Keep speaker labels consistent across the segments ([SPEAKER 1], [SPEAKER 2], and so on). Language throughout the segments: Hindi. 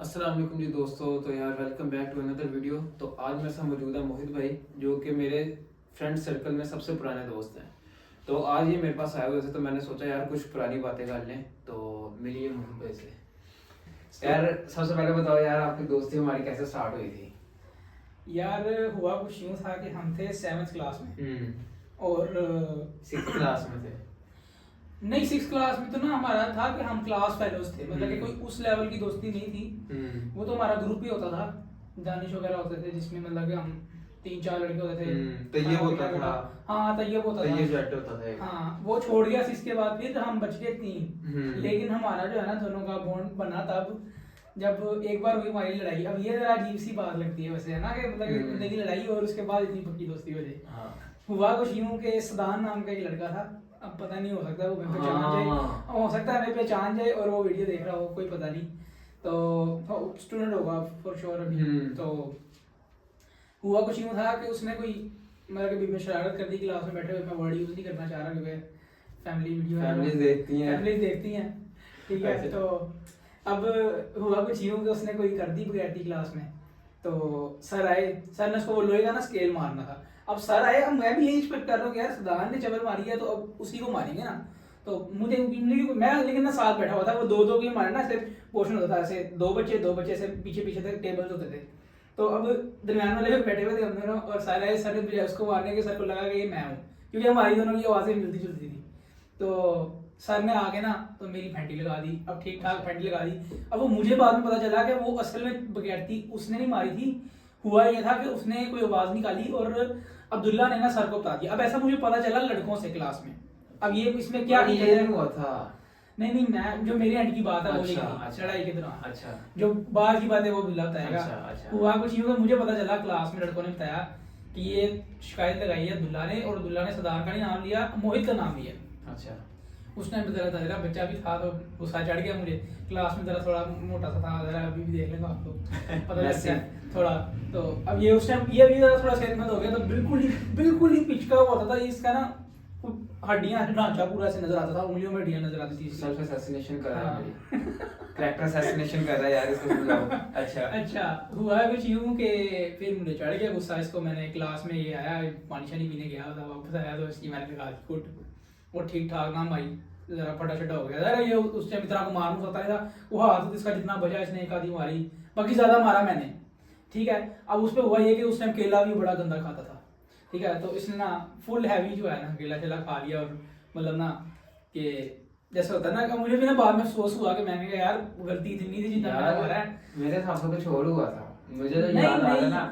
[SPEAKER 1] अस्सलाम वालेकुम जी दोस्तों। तो यार welcome back to another video. तो आज मेरे साथ मौजूद है मोहित भाई, जो कि मेरे फ्रेंड सर्कल में सबसे पुराने दोस्त हैं। तो आज ये मेरे पास आए हुए थे, तो मैंने सोचा यार कुछ पुरानी बातें कर लें। तो मिलिए मोहित भाई से। यार सबसे पहले बताओ यार, आपकी दोस्ती हमारी कैसे स्टार्ट हुई थी?
[SPEAKER 2] यार हुआ कुछ यूँ था कि हम थे 7th क्लास में और
[SPEAKER 1] 6th क्लास में थे।
[SPEAKER 2] नहीं 6th क्लास में तो ना हमारा था कि हम क्लास फेलोज थे, मतलब कि कोई उस लेवल की दोस्ती नहीं थी। वो तो हमारा ग्रुप ही होता था, दानिश वगैरह होते थे, जिसमें मतलब कि हम 3-4 लड़के होते थे।
[SPEAKER 1] तो ये होता था।
[SPEAKER 2] हाँ तैयब होता था।
[SPEAKER 1] ये जेट होता था एक।
[SPEAKER 2] हाँ वो छोड़ गया, इसके बाद फिर हम बच गए 3। लेकिन हमारा जो है ना दोनों का बॉन्ड बना तब जब एक बार हुई हमारी लड़ाई। अब ये जरा अजीब सी बात लगती है वैसे, है ना, कि मतलब एक बंदे की लड़ाई और उसके बाद इतनी पक्की दोस्ती हो जाए।
[SPEAKER 1] हाँ।
[SPEAKER 2] हुआ कुछ यूं कि सदान नाम का एक लड़का था। अब पता नहीं, हो सकता है वो हमें पहचान जाए, हो सकता है हमें पहचान जाए और वो वीडियो देख रहा हो, कोई पता नहीं। तो स्टूडेंट होगा फॉर श्योर अभी। तो हुआ कुछ यूं था कि उसने कोई मतलब कि बीच में शरारत कर दी क्लास में बैठे हुए। मैं वर्ड यूज नहीं करना चाह रहा क्योंकि फैमिली वीडियो है, फैमिली देखती हैं, ठीक है। तो अब हुआ कुछ यूं कि उसने कोई कर दी बगैरती क्लास में। तो सर आए, सर ने उसको वो लोहे का ना स्केल मारना था। अब सर आए, अब मैं भी यही एक्सपेक्ट कर रहा हूँ कि यार सदान ने चबल मारी है तो अब उसी को मारेंगे ना। तो मैं लेकिन ना साथ बैठा हुआ था, वो दो दो के मारे ना, ऐसे पोर्शन होता था, ऐसे दो बच्चे ऐसे पीछे पीछे तक टेबल्स होते थे। तो अब दरमियान वाले पे बैठे हुए थे हम दोनों, और सर आए, सर ने उसको मारने के, सर को लगा कि ये मैं हूँ, क्योंकि हमारी दोनों की आवाज़ें मिलती जुलती थी। तो सर ने आके ना तो मेरी फैंटी लगा दी। अब ठीक ठाक फैंटी लगा दी। अब वो मुझे बाद में पता चला कि वो असल में बगैरती उसने नहीं मारी थी। हुआ ये था कि उसने कोई आवाज़ निकाली और अब्दुल्ला ने ना सर को बता दिया। अब ऐसा मुझे पता चला लड़कों से क्लास में। अब ये इसमें क्या
[SPEAKER 1] ये नहीं हुआ था।
[SPEAKER 2] नहीं, मैं जो मेरे एंड की बात है वो
[SPEAKER 1] अच्छा,
[SPEAKER 2] नहीं,
[SPEAKER 1] अच्छा,
[SPEAKER 2] लड़ाई के दौरान।
[SPEAKER 1] अच्छा।
[SPEAKER 2] जो बाहर की बात है वो बिल्ला बताएगा।
[SPEAKER 1] अच्छा, अच्छा।
[SPEAKER 2] हुआ कुछ यूं कि मुझे पता चला, क्लास में लड़कों ने बताया कि ये शिकायत लगाई है अब्दुल्ला ने, और अब्दुल्ला ने सदार का नहीं नाम लिया, मोहित का नाम लिया।
[SPEAKER 1] अच्छा।
[SPEAKER 2] उस टाइम पे जरा बच्चा भी था, तो गुस्सा चढ़ गया मुझे। क्लास में जरा थोड़ा मोटा सा था, जरा अभी भी देख लेंगे आप लोग, पता लगता है थोड़ा। तो अब ये उस टाइम ये भी जरा थोड़ा सेहतमंद हो गया, तो बिल्कुल ही पिचका हुआ होता था। इसका ना हड्डियां, ढांचा पूरा ऐसे नजर आता था, उंगलियों में हड्डियां नजर आती थी।
[SPEAKER 1] सेल्फ असैसिनेशन कर रहा है, कैरेक्टर असैसिनेशन कर रहा है यार, इसको समझाओ।
[SPEAKER 2] अच्छा हुआ कुछ यूं कि फिर मुझे चढ़ गया गुस्सा इसको। मैंने क्लास में ये आया, पानी शानी पीने गया था, वापस आया तो इसकी मैंने लगा दी कुट। वो ठीक ठाक नाम आई, जरा फटा छटा हो गया। अरे ये उस टाइम इतना को मार सकता था, वो हाथ इसका जितना बचा इसने एक आधी मारी, बाकी ज्यादा मारा मैंने, ठीक है। अब उस पर हुआ ये कि उस टाइम केला भी बड़ा गंदा खाता था, ठीक है। तो इसने ना फुल हैवी जो है ना केला चला खा लिया, और मतलब ना कि जैसे होता है ना कि मुझे भी ना बाद में अफसोस हुआ कि मैंने कहा यार गलती इतनी थी जितना मैंने मारा है।
[SPEAKER 1] मेरे हिसाब से कुछ और हुआ था, मुझे तो
[SPEAKER 2] नहीं,
[SPEAKER 1] याद आ रहा है
[SPEAKER 2] नहीं,
[SPEAKER 1] ना।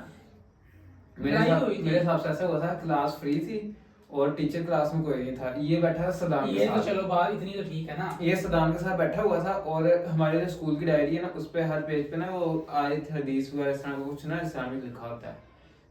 [SPEAKER 1] मेरे हिसाब से ऐसा हुआ था, क्लास फ्री थी और टीचर क्लास में कोई नहीं था। ये बैठा था सदाम के
[SPEAKER 2] ये
[SPEAKER 1] साथ।
[SPEAKER 2] तो चलो बात इतनी तो ठीक है ना।
[SPEAKER 1] ये सदाम के साथ बैठा हुआ था, और हमारे जो स्कूल की डायरी है ना, उस पे हर पेज पे ना वो आयत हदीस वगैरह इस तरह का कुछ ना इस्लामिक लिखा होता है।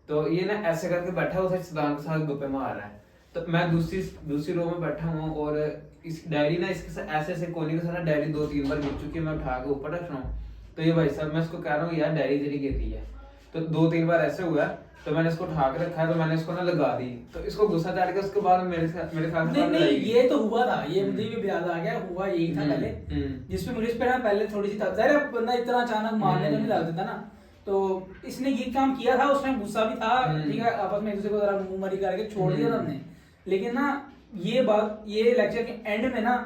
[SPEAKER 1] तो ये ना ऐसे करके बैठा हुआ था, सदाम के साथ गप्पे मार रहा है। तो मैं दूसरी रो में बैठा हूँ, और इस डायरी ना इसके साथ ऐसे कोने के साथ ना डायरी 2-3 बार गिर चुकी है। मैं उठा के ऊपर रख रहा हूँ, तो ये भाई साहब मैं इसको कह रहा हूँ यार डायरी तेरी गिर रही है। तो 2-3 बार ऐसे हुआ, तो मैंने इसको उठा के रखा है, तो मैंने इसको ना लगा दी। तो इसको गुस्सा चढ़ गया, उसके बाद मेरे ख्याल से
[SPEAKER 2] नहीं, ये तो हुआ था, ये मुझे भी याद आ गया। हुआ यही था पहले, जिसमें मुझे इस पे ना पहले थोड़ी सी जाहिर है बंदा इतना अचानक मारने तो नहीं लग देता ना। तो इसने ये काम किया था, उस टाइम गुस्सा भी था, ठीक है। आपस में एक दूसरे को जरा मुंह मरी करके छोड़ दिया था हमने। लेकिन ना ये बात, ये लेक्चर के एंड में ना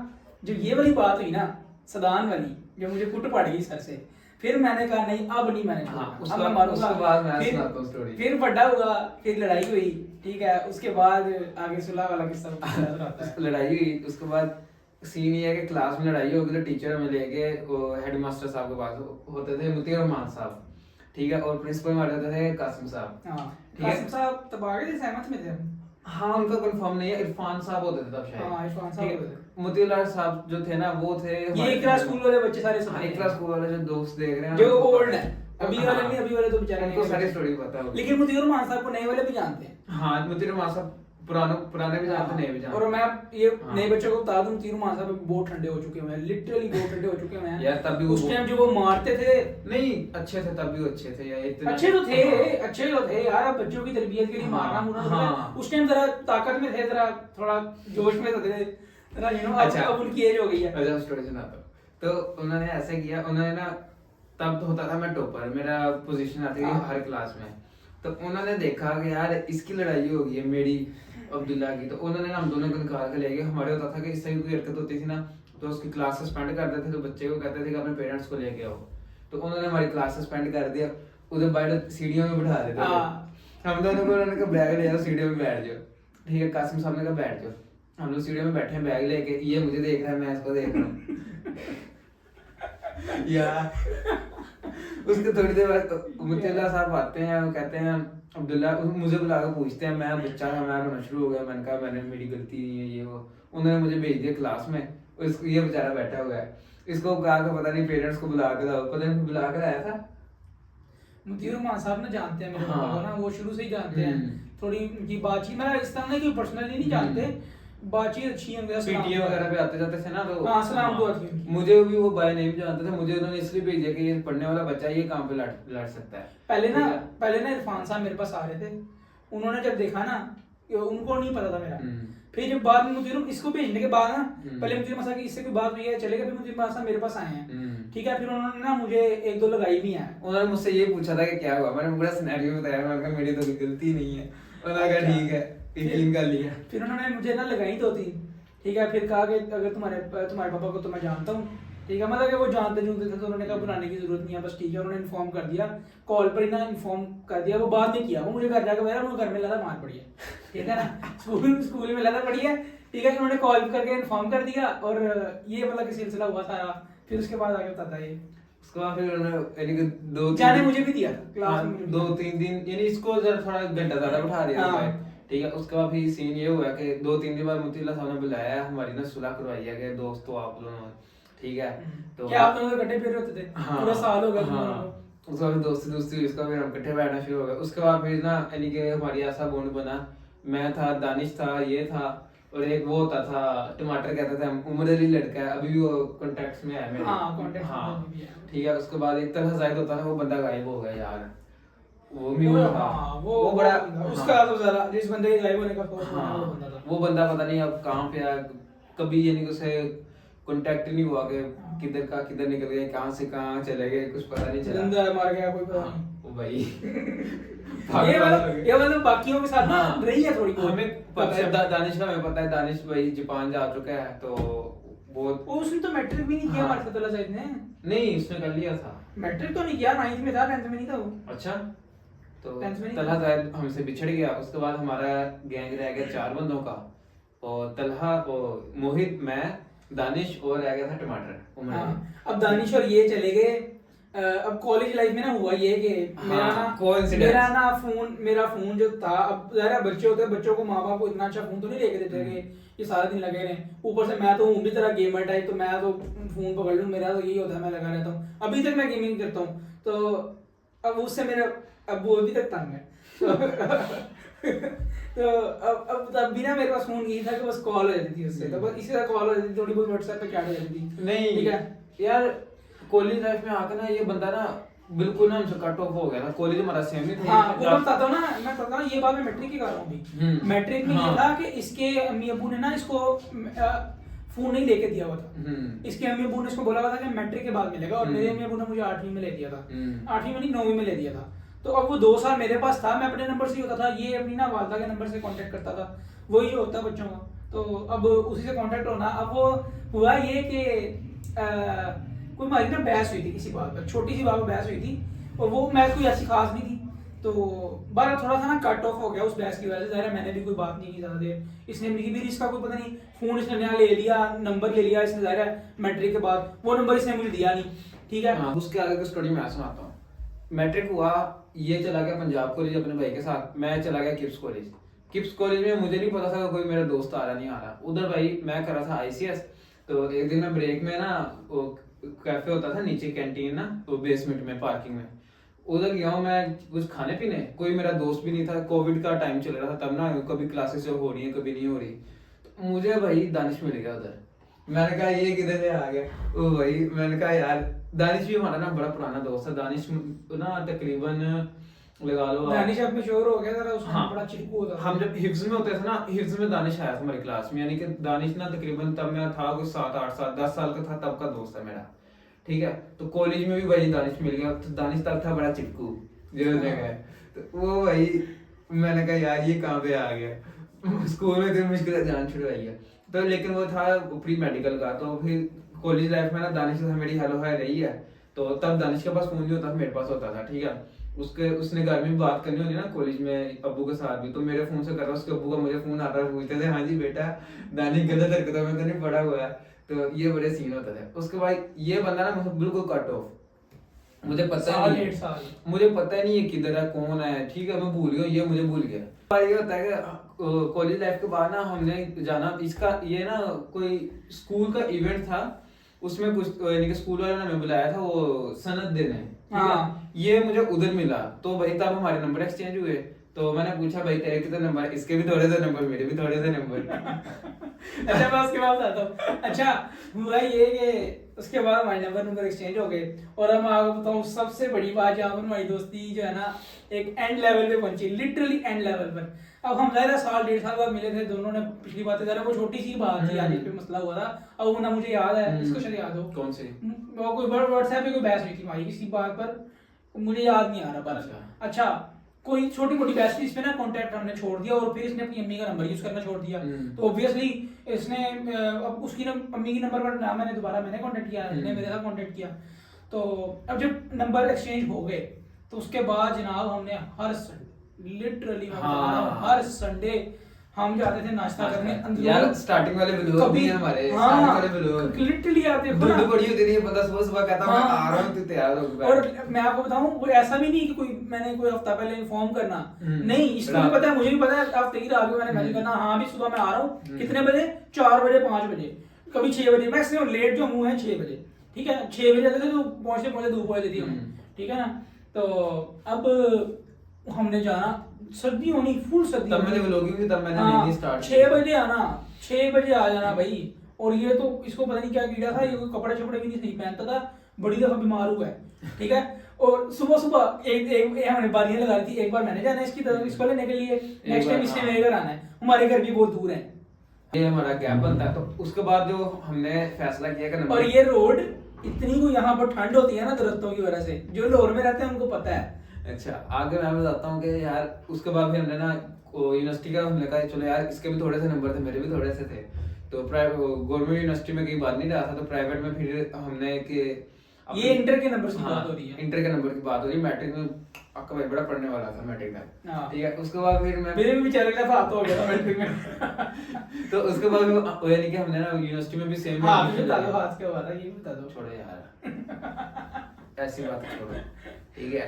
[SPEAKER 2] जो ये वाली बात हुई ना, सदान वाली, जो मुझे कुट पड़ गई सर से, फिर मैंने कहा नहीं अब नहीं, मैंने अब मैं मारूंगा। फिर बड़ा हुआ, फिर लड़ाई हुई, ठीक है। उसके बाद आगे सुलह वाला किस्सा आता है।
[SPEAKER 1] लड़ाई हुई, उसके बाद सीन ये है कि क्लास में लड़ाई होगी, तो टीचर हमें ले गए हेड मास्टर साहब के पास। होते थे मुतीर रहमान साहब, ठीक है, और प्रिंसिपल हमारे होते थे कासिम साहब।
[SPEAKER 2] हाँ,
[SPEAKER 1] ठीक है।
[SPEAKER 2] कासिम साहब तब आ गए थे, सहमत में थे हम।
[SPEAKER 1] हाँ, उनका कंफर्म नहीं है, इरफान साहब होते थे तब शायद।
[SPEAKER 2] हाँ, इरफान साहब होते थे।
[SPEAKER 1] मोतीलाल साहब जो थे ना, वो थे
[SPEAKER 2] ये इकरा स्कूल वाले बच्चे सारे
[SPEAKER 1] हाँ, इकरा स्कूल वाले जो दोस्त देख रहे हैं,
[SPEAKER 2] जो ओल्ड है, अभी वाले नहीं, अभी वाले तो बेचारे
[SPEAKER 1] उनको सारी स्टोरी पता है।
[SPEAKER 2] लेकिन मुतीर रहमान साहब को नए वाले भी जानते हैं।
[SPEAKER 1] हाँ, मुतीर रहमान साहब पुराने भी जानते, नए भी जानते।
[SPEAKER 2] और मैं ये नए बच्चों को बता दूं, तीनों मां साहब बहुत ठंडे हो चुके हैं, लिटरली बहुत ठंडे हो चुके हैं
[SPEAKER 1] यार। तब भी
[SPEAKER 2] उस टाइम जो वो मारते थे,
[SPEAKER 1] नहीं अच्छे थे, तब भी अच्छे थे यार, इतने
[SPEAKER 2] अच्छे तो थे यार। अब बच्चों की तरबियत के लिए मारना मुरना, उस टाइम जरा ताकत में थे, जरा थोड़ा जोश में थे जरा, यू नो। अब उनकी एज हो गई है।
[SPEAKER 1] अच्छा, स्टोरी सुनाता हूं। तो उन्होंने ऐसे किया, उन्होंने ना तब तो होता था मैं टॉपर, मेरा पोजीशन आती थी हर क्लास में। तो उन्होंने देखा कि यार इसकी लड़ाई हो गई है मेरी अब्दुल्ला की, तो उन्होंने हम दोनों को निकाल के ले गए। हमारे होता था कि इससे कोई हरकत होती थी ना तो उसकी क्लास सस्पेंड कर देते थे, तो बच्चे को कहते थे कि अपने पेरेंट्स को लेके आओ। तो उन्होंने हमारी क्लास सस्पेंड कर दिया, उधर बाहर सीढ़ियों में बिठा देते थे हम दोनों को। उन्होंने कहा बैग ले आओ, सीढ़ियों में बैठ जाओ। ठीक है, कासिम साहब ने कहा बैठ जाओ। हम लोग सीढ़ियों में बैठे हैं बैग लेके, ये मुझे देख रहा है, मैं इसको देख रहा हूँ यार। उसके थोड़ी देर बाद मुतीउल्लाह साहब आते हैं, वो कहते हैं अब्दुल्ला, मुझे बुला कर पूछते हैं, मैं बच्चा था, मैं रोना शुरू हो गया। मैंने कहा मैंने, मेरी गलती नहीं है ये वो। उन्होंने मुझे भेज दिया क्लास में, ये बेचारा बैठा हुआ है, इसको कहा कि पता नहीं पेरेंट्स को बुला कर आओ, पता नहीं बुला कर आया था।
[SPEAKER 2] मुतीर रहमान साहब ना जानते हैं मेरे पापा को ना, वो शुरू से ही जानते हैं। थोड़ी उनकी बातचीत, मैं इस तरह की पर्सनली नहीं जानते, बातचीत अच्छी है।
[SPEAKER 1] पीटीए वगैरह पे आते जाते थे ना, तो
[SPEAKER 2] हां सलाम दुआ थी उनकी।
[SPEAKER 1] मुझे भी वो बाय नेम जानते थे, मुझे उन्होंने इसलिए भेजा कि ये पढ़ने वाला बच्चा है, ये काम पे लड़ सकता है।
[SPEAKER 2] पहले ना इरफान साहब मेरे पास आ रहे थे, उन्होंने जब देखा ना, उनको नहीं पता था मेरा। फिर जब बाद में मुझे इसको भेजने के बाद ना, पहले मुझे मसा कि इससे कोई बात हुई है चलेगा, फिर मुझे पास मेरे पास आए हैं। ठीक है, फिर उन्होंने ना मुझे एक दो लगाई भी है।
[SPEAKER 1] उन्होंने मुझसे ये पूछा था कि क्या हुआ, मैंने पूरा सिनेरियो बताया, मैंने कहा मेरी तो कोई गलती नहीं है। उन्होंने कहा ठीक है, यकीन कर लिया।
[SPEAKER 2] फिर उन्होंने मुझे ना लगाई 2-3, ठीक है। फिर कहा कि अगर तुम्हारे पापा को तो मैं जानता हूँ, ठीक है, मतलब कि वो जानते जुनते थे, तो उन्होंने कहा बुलाने की जरूरत नहीं है, बस ठीक है। उन्होंने इन्फॉर्म कर दिया, कॉल पर ही ना इन्फॉर्म कर दिया। वो बाद में किया, वो मुझे घर जाकर मेरा घर में लगा मार पड़ी है, ठीक है ना, स्कूल में लगा पड़ी है, ठीक है। उन्होंने कॉल करके इन्फॉर्म कर दिया, और ये मतलब कि सिलसिला हुआ सारा। फिर उसके बाद आगे बताता है ये,
[SPEAKER 1] उसके बाद फिर उन्होंने यानी कि 2-3
[SPEAKER 2] जाने मुझे भी दिया क्लास में,
[SPEAKER 1] 2-3 दिन, यानी इसको जरा थोड़ा घंटा ज्यादा बैठा दिया था, ठीक है। उसके बाद फिर सीन ये हुआ कि 2-3 दिन बाद मुतीउल्लाह साहब ने बुलाया, हमारी ना सुलह करवाई है कि दोस्तों आप दोनों, ठीक है। तो
[SPEAKER 2] क्या आप दोनों इकट्ठे फिर होते थे? पूरा साल हो गया
[SPEAKER 1] उसके बाद दोस्ती हुई, उसका फिर हम इकट्ठे बैठना शुरू हो गए। उसके बाद फिर ना यानी कि हमारी ऐसा बॉन्ड बना, मैं था, दानिश था, ये था, और एक वो होता था टमाटर कहते थे हम, उमर अली लड़का है, अभी भी वो कांटेक्ट्स में है मेरे।
[SPEAKER 2] कांटेक्ट में भी है,
[SPEAKER 1] ठीक है। उसके बाद एक तरह जाहिद होता था, वो बंदा गायब हो गया यार, वो
[SPEAKER 2] बड़ा उसका तो जरा जिस बंदे के गायब होने का वो बंदा था,
[SPEAKER 1] वो बंदा पता नहीं अब कहाँ पे है, कभी यानी कि उसे कांटेक्ट नहीं हुआ कि किधर का किधर निकल गया, कहाँ से कहाँ चले गए, कुछ पता नहीं चला,
[SPEAKER 2] जिंदा मार गया कोई पता नहीं।
[SPEAKER 1] ओ भाई
[SPEAKER 2] ये मतलब बाकियों के साथ ना रही है थोड़ी,
[SPEAKER 1] हमें पता है, दानिश का हमें पता है, दानिश भाई जापान जा चुका है, तो बहुत
[SPEAKER 2] उसने तो मैट्रिक भी नहीं किया हमारे फतुल्ला साहिब ने।
[SPEAKER 1] नहीं, उसने कर लिया था
[SPEAKER 2] मैट्रिक, तो नहीं किया, 9th में था, 10th में नहीं था वो।
[SPEAKER 1] अच्छा, तो
[SPEAKER 2] 10th में नहीं
[SPEAKER 1] तलहा जाहिद हमसे बिछड़ गया। उसके बाद हमारा गैंग रह गया 4 बंदों का, और तलहा, और मोहित, मैं, दानिश, और रह गया था टमाटर उमर।
[SPEAKER 2] अब दानिश और ये चले गए। अब कॉलेज लाइफ में ना हुआ ये कि मेरा फोन जो था, अब ज़ाहिर है बच्चे होते हैं, बच्चों को माँ बाप को इतना अच्छा फोन तो नहीं लेके देते कि ये सारा दिन लगे रहे। ऊपर से मैं तो हूँ भी तरह गेमर टाइप, तो मैं तो फोन पकड़ लूँ, मेरा तो यही होता है, मैं लगा रहता हूँ। अभी तक मैं गेमिंग करता हूँ, तो अब उससे मेरा अब वो अभी तक तंग है तो अब तब भी ना मेरे पास फोन यही था कि बस कॉल हो जाती थी उससे, तो बस इसी तरह कॉल हो जाती थी, थोड़ी बहुत व्हाट्सएप पे चैट हो जाती थी।
[SPEAKER 1] नहीं
[SPEAKER 2] ठीक है
[SPEAKER 1] यार, कॉलेज लाइफ में आकर ना ये बंदा ना बिल्कुल ना हमसे कट ऑफ हो गया ना। कॉलेज हमारा सेम ही था।
[SPEAKER 2] हाँ, मैं बताता हूँ ये बात मैं मैट्रिक की कर रहा हूँ अभी। मैट्रिक में ये था कि इसके अम्मी अबू ने ना इसको फोन नहीं लेके दिया हुआ था। इसके अम्मी अबू ने इसको बोला हुआ था कि मैट्रिक के बाद मिलेगा, और मेरे अम्मी अबू ने मुझे 8वीं में ले दिया था, 8वीं में नहीं 9वीं में ले दिया था। तो अब वो 2 साल मेरे पास था, मैं अपने नंबर से ही होता था, ये अपनी ना वालदा के नंबर से कांटेक्ट करता था, वही जो होता है बच्चों का। तो अब उसी से कांटेक्ट होना। अब वो हुआ ये कि कोई हमारी ना बहस हुई थी किसी बात पर, छोटी सी बात पर बहस हुई थी, और वो बहस कोई ऐसी खास नहीं थी। तो बार थोड़ा सा ना कट ऑफ हो गया उस बहस की वजह से। ज़ाहिर है मैंने भी कोई बात नहीं की ज़्यादा देर, इसने भी इसका कोई पता नहीं, फोन इसने नया ले लिया, नंबर ले लिया इसने, ज़ाहिर है मैट्रिक के बाद वो नंबर इसने मुझे दिया नहीं। ठीक है,
[SPEAKER 1] उसके आगे की स्टोरी मैं सुनाता हूँ। मैट्रिक हुआ, ये चला गया पंजाब कॉलेज अपने भाई के साथ, मैं चला गया किप्स कॉलेज। किप्स कॉलेज में मुझे नहीं पता था कोई मेरा दोस्त आ रहा नहीं आ रहा। उधर भाई मैं कर रहा था ICS। तो एक दिन मैं ब्रेक में ना, वो कैफे होता था नीचे कैंटीन ना, तो बेसमेंट में पार्किंग में, उधर गया हूँ मैं कुछ खाने पीने। कोई मेरा दोस्त भी नहीं था, कोविड का टाइम चल रहा था तब ना, कभी क्लासेस हो रही है कभी नहीं हो रही। तो मुझे भाई दानिश मिल गया उधर। मैंने कहा ये किधर से आ गया? ओ भाई, मैंने कहा यार दानिश भी हमारा ना बड़ा पुराना दोस्त है। दानिश ना तकरीबन लगा लो,
[SPEAKER 2] दानिश अब मशहूर हो गया जरा, उसमें बड़ा चिपकू होता था।
[SPEAKER 1] हम जब हिफ्ज में होते थे ना, हिफ्ज में दानिश आया था हमारी क्लास में, यानी कि दानिश ना तकरीबन तब मैं था कुछ 7-8 साल 10 साल का था, तब का दोस्त है मेरा। ठीक है। तो कॉलेज में भी भाई दानिश मिल गया, तो दानिश तब था बड़ा चिपकू जो जगह है, तो वो भाई मैंने कहा यार ये कहाँ पे आ गया। स्कूल में तो मुश्किल से जान छुड़वाई है, तो लेकिन वो था प्री मेडिकल का। तो फिर कॉलेज लाइफ में ना दानिश से मेरी हेलो हाय रही है, तो तब दानिश के पास फोन नहीं होता था, मेरे पास होता था, ठीक है। उसने घर में भी बात करनी होती ना कॉलेज में अब्बू के साथ भी, तो मेरे फोन से कर रहा, उसके अब्बू का मुझे फोन आता है, पूछते थे हाँ जी बेटा दानिश गलत हरकतों में तो नहीं पड़ा हुआ है। तो ये बड़े सीन होते थे। उसके बाद ये बंदा ना बिल्कुल कट ऑफ, मुझे पता ही नहीं, मुझे पता ही नहीं है किधर है कौन है, ठीक है मैं भूल गया, ये मुझे भूल गया। पर ये होता है कि कॉलेज लाइफ के बाद ना हमने जाना इसका, ये ना कोई स्कूल का इवेंट था, उसमें कुछ यानी कि स्कूल वाले ने हमें बुलाया था वो सनद देने, ठीक है। ये मुझे उधर मिला, तो भाई तब हमारे नंबर एक्सचेंज हुए। तो मैंने पूछा भाई तेरे कितने नंबर, इसके भी थोड़े से नंबर, मेरे भी थोड़े से नंबर।
[SPEAKER 2] अच्छा मैं उसके बाद आता हूँ। अच्छा हुआ ये कि उसके बाद हमारे नंबर एक्सचेंज हो गए, और अब मैं आपको बताऊँ सबसे बड़ी बात, जहाँ पर हमारी दोस्ती जो है ना एक एंड लेवल पे पहुंची, लिटरली एंड लेवल पर। अब हम ज़्यादा साल 1.5 साल बाद मिले थे दोनों ने, पिछली बातें कर रहे, वो छोटी सी बात थी आज इस पे मसला हुआ था। अब वो ना मुझे याद है, इसको शायद याद हो
[SPEAKER 1] कौन सी,
[SPEAKER 2] वो कोई व्हाट्सएप पे कोई बहस हुई थी हमारी किसी बात पर, मुझे याद नहीं आ रहा पर अच्छा कोई छोटी मोटी बहस थी, इस पे ना कांटेक्ट हमने छोड़ दिया, और फिर इसने अपनी अम्मी का नंबर यूज करना छोड़ दिया। तो ऑब्वियसली इसने अब उसकी अम्मी की नंबर पर ना मैंने कांटेक्ट किया, इसने मेरे साथ कांटेक्ट किया। तो अब जब नंबर एक्सचेंज हो गए, तो उसके बाद जनाब हमने हर लिटरली हर संडे हम जाते थे नाश्ता करने।
[SPEAKER 1] यार स्टार्टिंग वाले व्लॉग भी हैं हमारे, स्टार्टिंग वाले व्लॉग
[SPEAKER 2] लिटरली आप देखो
[SPEAKER 1] ना, बड़ी होती थी, बंदा सुबह सुबह कहता मैं आ रहा हूं, तू तैयार हो गया।
[SPEAKER 2] और मैं आपको बताऊं वो ऐसा भी नहीं कि कोई हफ्ता पहले इन्फॉर्म करना, नहीं, इसको भी पता है, मुझे भी पता है, आप तैयार आ गए, मैंने मैसेज करना हाँ भी सुबह मैं आ रहा हूं, कितने बजे, 4 बजे 5 बजे, कभी 6 बजे, मैक्सिमम लेट जो मुंह है 6 बजे, ठीक है। 6 बजे आते थे तो पहुंचते पहुंचते धूप हो जाती थी हमें, ठीक है ना। तो अब हमने जाना, सर्दी होनी, फुल सर्दी,
[SPEAKER 1] तब मैंने व्लॉगिंग भी तब मैंने लेनी स्टार्ट
[SPEAKER 2] 6 बजे आना, 6 बजे आ जाना भाई। और ये तो इसको पता नहीं क्या कीड़ा था, ये कोई कपड़े छपड़े भी नहीं पहनता था, बड़ी दफा बीमार हुआ है, ठीक है। और सुबह सुबह एक हमने बारियां लगा दी थी, एक बार मैंने जाना इसकी तरफ इसको लेने के लिए, नेक्स्ट टाइम इसने मेरे घर आना है, हमारे घर भी बहुत दूर है,
[SPEAKER 1] ये हमारा गैप बनता है। तो उसके बाद जो हमने फैसला किया कि
[SPEAKER 2] और ये रोड इतनी को यहाँ पर ठंड होती है ना दरख्तों की वजह से, जो लाहौर में रहते हैं उनको पता है।
[SPEAKER 1] अच्छा आगे मैं बताता हूँ कि यार उसके बाद फिर हमने ना यूनिवर्सिटी का हमने कहा चलो यार इसके भी थोड़े से नंबर थे, मेरे भी थोड़े से थे। तो गवर्नमेंट यूनिवर्सिटी में कहीं बात नहीं रहा था, तो प्राइवेट में फिर हमने कि
[SPEAKER 2] ये इंटर के नंबर की बात हो रही है,
[SPEAKER 1] इंटर के नंबर की बात हो रही है। मैट्रिक में आपका भाई बड़ा पढ़ने वाला था मैट्रिक में, ठीक है। उसके बाद फिर मैं
[SPEAKER 2] मेरे भी बेचारे का हाथ हो गया था मैट्रिक में।
[SPEAKER 1] तो उसके बाद यानी कि हमने ना यूनिवर्सिटी में भी सेम
[SPEAKER 2] हां मुझे बता दो हाथ क्या हुआ था, ये बता दो।
[SPEAKER 1] छोड़ो यार ऐसी बात छोड़ो, ठीक है।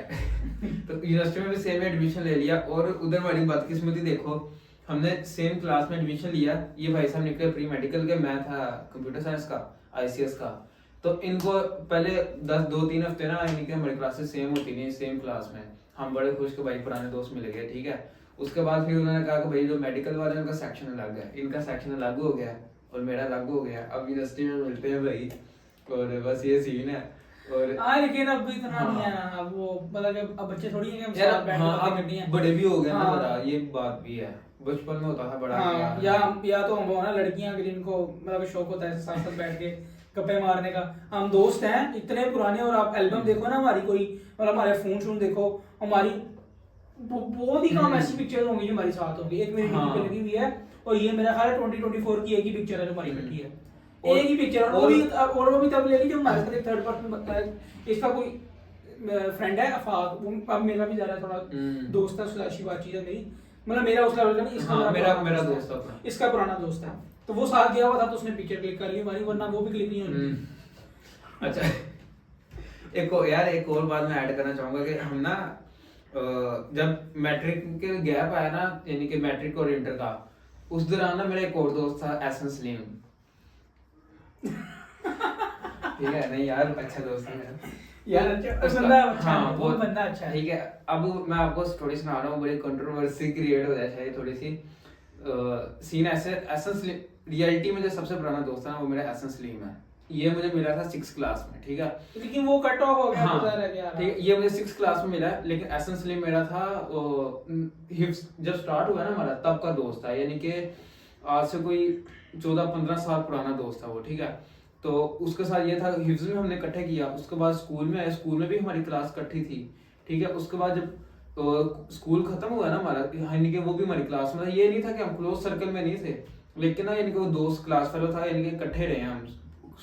[SPEAKER 1] तो यूनिवर्सिटी में भी सेम एडमिशन ले लिया, और उधर हमारी बदकिस्मती देखो, हमने सेम क्लास में एडमिशन लिया। ये भाई साहब निकले प्री मेडिकल के, मैं था कंप्यूटर साइंस का, आईसीएस का। तो इनको पहले 2-3 हफ्ते ना यानी कि हमारी क्लासेस सेम होती नहीं, सेम क्लास में हम बड़े खुश के भाई पुराने दोस्त मिल गए, ठीक है। उसके बाद फिर उन्होंने कहा कि भाई जो मेडिकल वाले उनका सेक्शन अलग है, इनका सेक्शन अलग हो गया और मेरा अलग हो गया। अब यूनिवर्सिटी में मिलते हैं भाई, और बस ये सीन है। और
[SPEAKER 2] लेकिन अब इतना नहीं है ना, अब वो मतलब अब बच्चे थोड़ी हैं कि हम साथ बैठ के बातें करनी है,
[SPEAKER 1] बड़े भी हो गए ना जरा, ये बात भी है। बचपन में होता था बड़ा
[SPEAKER 2] या तो हम ना लड़कियां जिनको मतलब शौक होता है साथ साथ बैठ के गप्पे मारने का, हम दोस्त हैं इतने पुराने। और आप एल्बम देखो ना हमारी, कोई मतलब हमारे फोन देखो, हमारी बहुत ही कम ऐसी पिक्चर होंगी जो हमारी साथ होंगी। एक मेरी डीपी पे लगी हुई है, और ये मेरा ख्याल है 2024 की एक ही पिक्चर है जो हमारी इकट्ठी है, एक ही पिक्चर। और वो भी तब ले ली जब हमारे साथ एक थर्ड पर्सन, इसका कोई फ्रेंड है अफाक, वो अब मेरा भी ज्यादा थोड़ा दोस्त है, उससे अच्छी बातचीत है मेरी, मतलब मेरा उस लेवल का नहीं, इसका
[SPEAKER 1] मेरा दोस्त है,
[SPEAKER 2] इसका पुराना दोस्त है। तो वो साथ गया हुआ था तो उसने पिक्चर क्लिक कर ली हमारी, वरना वो भी क्लिक नहीं होनी।
[SPEAKER 1] अच्छा एक और बात मैं ऐड करना चाहूंगा कि हम ना जब मैट्रिक के गैप आया ना, यानी कि मैट्रिक और इंटर का, उस दौरान ना मेरा एक और दोस्त था एसन सलीम, ठीक है। नहीं यार अच्छा दोस्त है मेरा
[SPEAKER 2] यार, अच्छा बंदा अच्छा है, वो बंदा अच्छा है,
[SPEAKER 1] ठीक है। अब मैं आपको स्टोरी सुना रहा हूँ, बड़ी कंट्रोवर्सी क्रिएट हो जाए शायद थोड़ी सी। सीन ऐसे, एसन सलीम रियलिटी में जो सबसे पुराना दोस्त है ना वो मेरा एसन सलीम है। ये मुझे मिला था 6th क्लास में, ठीक है।
[SPEAKER 2] लेकिन वो कट ऑफ हो गया,
[SPEAKER 1] हाँ,
[SPEAKER 2] पता रह गया,
[SPEAKER 1] ठीक है। ये मुझे 6th क्लास में मिला, लेकिन एसन सलीम मेरा था हिफ्स जब स्टार्ट हुआ ना हमारा, तब का दोस्त था, यानी कि आज से कोई 14-15 साल पुराना दोस्त था वो, ठीक है। तो उसके साथ ये था, हिफ्ज में हमने इकट्ठे किया। उसके बाद स्कूल में आए, स्कूल में भी हमारी क्लास इकट्ठी थी, ठीक है। उसके बाद जब स्कूल खत्म हुआ ना हमारा, यानी कि वो भी हमारी क्लास में था। ये नहीं था कि हम क्लोज सर्कल में नहीं थे, लेकिन ना यानी कि वो दोस्त क्लास फेलो था, यानी कि इकट्ठे रहे हम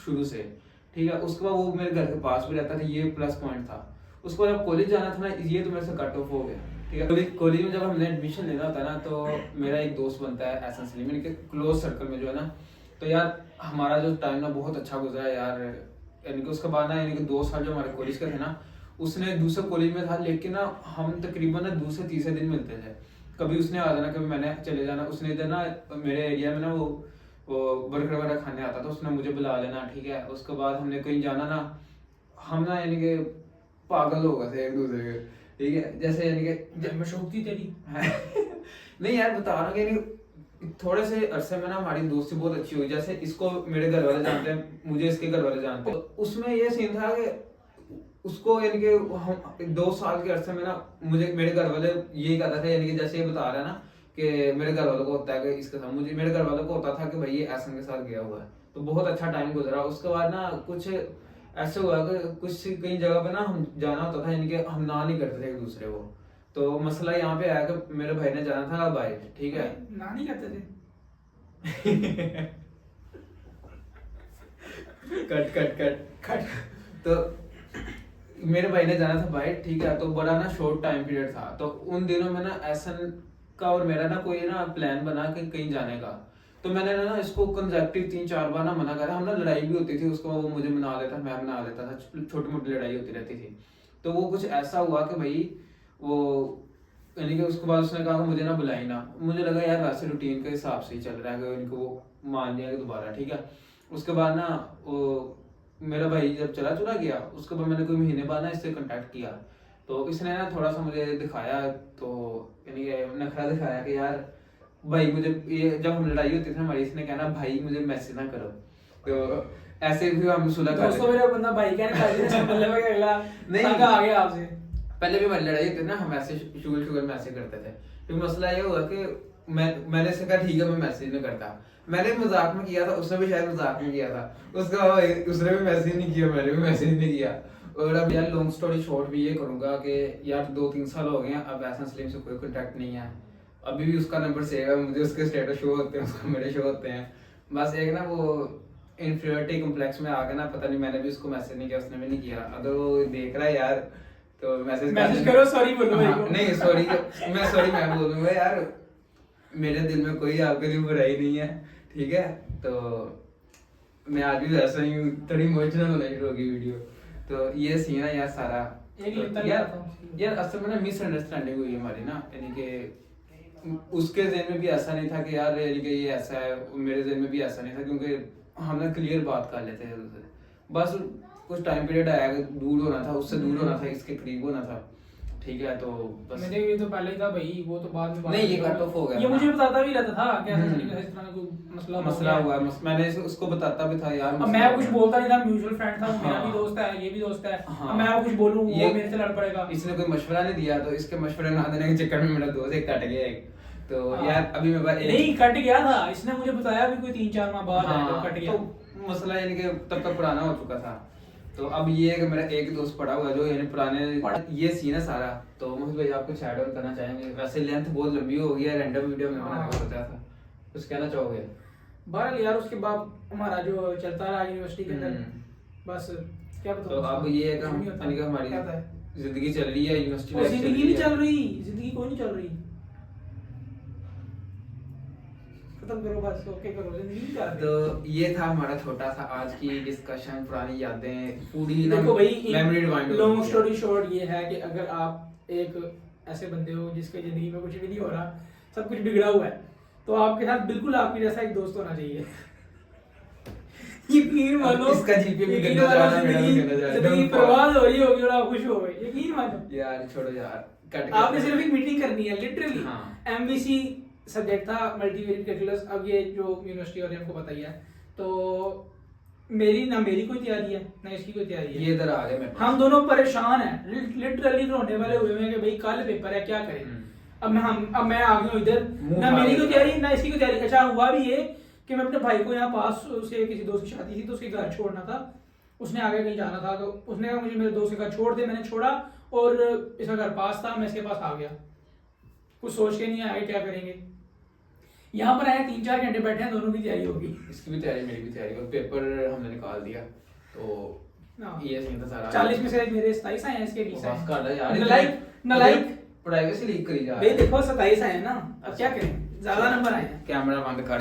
[SPEAKER 1] शुरू से, ठीक है। उसके बाद वो मेरे घर के पास भी रहता था, ये प्लस पॉइंट था। उसके बाद जब कॉलेज जाना था ना, ये तो मेरे से कट ऑफ हो गया, ठीक है। कॉलेज में जब हमने एडमिशन लेना होता है ना, तो मेरा एक दोस्त बनता है एहसन सलीम, यानी कि क्लोज सर्कल में जो है ना। तो यार हमारा जो टाइम ना बहुत अच्छा गुजरा है यार, यानी कि उसके बाद ना, यानी कि 2 साल जो हमारे कॉलेज के थे ना, उसने दूसरे कॉलेज में था, लेकिन ना हम तकरीबन ना दूसरे तीसरे दिन मिलते थे। कभी उसने आ जाना, कभी मैंने चले जाना। उसने इधर ना मेरे एरिया में ना वो बर्गर वगैरह खाने आता था, उसने मुझे बुला लेना, ठीक है। उसके बाद हमने कहीं जाना ना, हम ना यानी कि पागल हो गए थे एक दूसरे के, ठीक है। जैसे यानी कि
[SPEAKER 2] मशहूरी तेरी
[SPEAKER 1] नहीं यार बता रहा हूँ कि थोड़े से अरसे में ना हमारी दोस्ती बहुत अच्छी हुई। जैसे इसको मेरे घर वाले जानते हैं, मुझे इसके घर वाले जानते हैं। उसमें ये सीन था कि उसको यानी कि हम 2 साल के अरसे में ना, मुझे मेरे घर वाले यही कहता था, यानी कि जैसे ये बता रहा है ना कि मेरे घर वालों को होता है कि इसके साथ, मुझे मेरे घर वालों को होता था कि भाई ये एहसन के साथ गया हुआ है। तो बहुत अच्छा टाइम गुजरा। उसके बाद ना कुछ ऐसे हुआ कि कुछ कई जगह पे ना हम जाना होता था, यानी कि हम ना नहीं करते थे एक दूसरे को। तो मसला यहाँ पे आया कि मेरे भाई ने जाना था बाइक, ठीक है।
[SPEAKER 2] ना नहीं करते थे
[SPEAKER 1] कट कट कट कट। तो मेरे भाई ने जाना था बाइक, ठीक है। तो बड़ा ना शॉर्ट टाइम पीरियड था। तो उन दिनों में ना एहसन का और मेरा ना कोई ना प्लान बना कि कहीं जाने का। तो मैंने ना इसको कंसेक्टिव 3-4 बार ना मना करा। हम ना लड़ाई भी होती थी, उसको वो मुझे मना लेता, मैं मना लेता था, छोटी मोटी लड़ाई होती रहती थी। तो वो कुछ ऐसा हुआ कि भाई वो, यानी कि उसके बाद उसने कहा कि मुझे ना बुलाई ना। मुझे लगा यार वैसे रूटीन के हिसाब से ही चल रहा है कि इनको वो मान लिया दोबारा, ठीक है। उसके बाद ना वो मेरा भाई जब चला चला गया, उसके बाद मैंने कोई महीने बाद ना इससे कांटेक्ट किया। तो इसने ना थोड़ा सा मुझे दिखाया, तो यानी कि नखरा दिखाया कि यार भाई मुझे, ये जब हम लड़ाई होती थी हमारी, इसने कहना भाई मुझे मैसेज ना करो। तो ऐसे भी हम सुलह कर
[SPEAKER 2] दोस्तों मेरा बंदा भाई कहने का इसका मतलब है कि अगला
[SPEAKER 1] नहीं
[SPEAKER 2] तंग आ गया आपसे।
[SPEAKER 1] पहले भी हमारी लड़ाई होती थी ना, हम ऐसे शुगर में ऐसे करते थे। फिर मसला ये हुआ कि मैंने इससे कहा ठीक है मैं मैसेज नहीं करता। मैंने मजाक में किया था, उसने भी शायद मजाक में किया था। उसने भी मैसेज नहीं किया, मैंने भी मैसेज नहीं किया। और अब यार लॉन्ग स्टोरी शॉर्ट भी ये करूंगा कि यार 2-3 साल हो गए हैं, अब एहसन सलीम से कोई कांटेक्ट नहीं है। अभी भी उसका नंबर सेव है, मुझे उसके स्टेटस शो होते हैं, उसको मेरे शो होते हैं। बस एक ना वो इन्फीरियरिटी कॉम्प्लेक्स में आ गया ना, पता नहीं, मैंने भी उसको मैसेज नहीं किया, उसने भी नहीं किया। अगर वो देख रहा है यार तो मैसेज
[SPEAKER 2] करो, सॉरी बोलो भाई को।
[SPEAKER 1] नहीं सॉरी, मैं बोलूंगा यार, मेरे दिल में कोई आपके लिए बुराई नहीं है, ठीक है। तो मैं आज भी वैसा ही हूँ, थोड़ी इमोशनल होना शुरू होगी वीडियो। तो ये सीन है यार सारा। तो यार असल में ना मिसअंडरस्टैंडिंग हुई हमारी ना, यानी कि उसके ज़हन में भी ऐसा नहीं था कि यार यानी कि ये ऐसा है, मेरे ज़हन में भी ऐसा नहीं था, क्योंकि हमने क्लियर बात कर लेते थे उससे। बस कुछ टाइम पीरियड आया कि दूर होना था, उससे दूर होना था, इसके करीब होना था, ठीक है। तो बस
[SPEAKER 2] मेरे लिए तो पहले ही था भाई, वो तो बाद में
[SPEAKER 1] नहीं, ये कट ऑफ हो गया।
[SPEAKER 2] ये मुझे बताता भी रहता था कि ऐसा तरीके से इस तरह का कोई
[SPEAKER 1] मसला हुआ है। मैंने उसको बताता भी था यार।
[SPEAKER 2] अब मैं कुछ बोलता नहीं था, म्यूचुअल फ्रेंड था, वो मेरा भी दोस्त है, ये भी दोस्त है। अब मैं कुछ बोलूं वो मेरे से लड़ पड़ेगा।
[SPEAKER 1] इसने कोई मशवरा नहीं दिया, तो इसके मशवरे ना देने के चक्कर में मेरा दोस्त एक कट गया एक। तो यार अभी मेरे पास
[SPEAKER 2] नहीं कट गया था, इसने मुझे बताया भी कोई 3-4 माह बाद है तो कट गया।
[SPEAKER 1] तो मसला यानी कि तब तक पुराना हो चुका था। तो अब ये है कि मेरा एक दोस्त पड़ा हुआ है जो यानी पुराने, ये सीन है सारा। तो मोहित भाई आप कुछ ऐड ऑन करना चाहेंगे? वैसे लेंथ बहुत लंबी हो गई है, रैंडम वीडियो में मैंने आपको बताया था, कुछ कहना चाहोगे?
[SPEAKER 2] बहरहाल यार उसके बाद हमारा जो चलता रहा यूनिवर्सिटी के अंदर, बस क्या बताऊं।
[SPEAKER 1] तो अब ये है कि हम यानी कि हमारी जिंदगी चल रही है, यूनिवर्सिटी लाइफ
[SPEAKER 2] जिंदगी नहीं चल रही, जिंदगी कोई नहीं चल रही, खत्म करो बस, ओके करो, जिंदगी नहीं चल रही।
[SPEAKER 1] तो ये था हमारा छोटा सा आज की डिस्कशन, पुरानी यादें पूरी
[SPEAKER 2] देखो भाई,
[SPEAKER 1] memory rewind.
[SPEAKER 2] Long story short ये है कि अगर आप एक ऐसे बंदे हो जिसके जिंदगी में कुछ भी नहीं हो रहा, सब कुछ बिगड़ा हुआ है, तो आपके साथ बिल्कुल आपके जैसा एक दोस्त होना चाहिए। यकीन मानो,
[SPEAKER 1] इसका जीपे भी गंदा जा रहा है, मेरा भी गंदा जा रहा है,
[SPEAKER 2] जिंदगी बर्बाद हो रही होगी और आप खुश हो गए, यकीन मानो
[SPEAKER 1] यार। छोड़ो यार, कट
[SPEAKER 2] आपने सिर्फ एक मीटिंग करनी है लिटरली।
[SPEAKER 1] हाँ।
[SPEAKER 2] एमवीसी सब्जेक्ट था, मल्टीवेरिएट कैलकुलस। अब ये जो यूनिवर्सिटी वाले आपको पता ही है, तो मेरी कोई तैयारी है ना इसकी कोई तैयारी है।
[SPEAKER 1] ये इधर आ गए,
[SPEAKER 2] हम दोनों परेशान हैं, लिटरली रोने वाले हुए हैं कि भाई कल पेपर है, क्या करें। अब मैं आ गया हूँ इधर, ना मेरी कोई तैयारी ना इसकी कोई तैयारी। अच्छा हुआ भी ये कि मैं अपने भाई को यहाँ पास से किसी दोस्त की शादी थी तो उसके घर छोड़ना था, उसने आगे कहीं जाना था, तो उसने कहा मुझे मेरे दोस्त के घर छोड़ दे, मैंने छोड़ा और इसका घर पास था, मैं इसके पास आ गया, कुछ सोच के नहीं आगे क्या करेंगे। यहाँ पर आए 3-4 घंटे बैठे हैं, दोनों की तैयारी होगी।
[SPEAKER 1] इसकी भी तैयारी, मेरी भी तैयारी, और पेपर हमने निकाल दिया, तो ये सीन था सारा।
[SPEAKER 2] 40 में से मेरे 27 आए हैं, इसके 20
[SPEAKER 1] बस कर ले यार,
[SPEAKER 2] नालायक
[SPEAKER 1] पढ़ाई कैसे लीक करी जा रहा
[SPEAKER 2] भाई
[SPEAKER 1] है।
[SPEAKER 2] देखो 27 आए हैं ना, अब क्या करें, ज्यादा नंबर आए हैं।
[SPEAKER 1] कैमरा बंद कर।